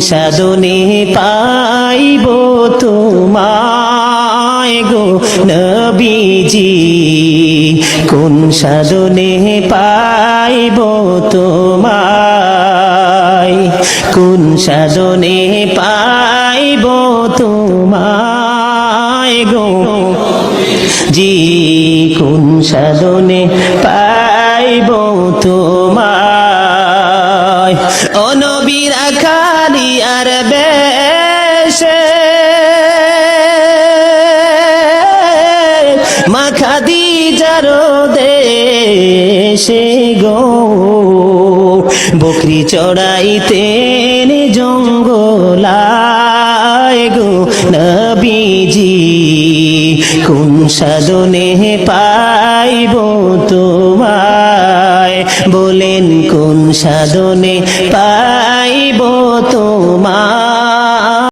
সাধনে পাইব তোমায় গো নবীজি, কোন সাধনে পাইব তোমায়, কোন সাধনে পাইব তোমায় গো জি, কোন সাধনে পাইব তোমায়। ও নবী রাখালি আর বেশে মা খাদিজার দেশে গো, বকরি চড়াইতেন জঙ্গলায় গো নবীজি, কোন সাধনে পাইব তোমায়, বলেন কোন সাধনে পাইব তোমায়।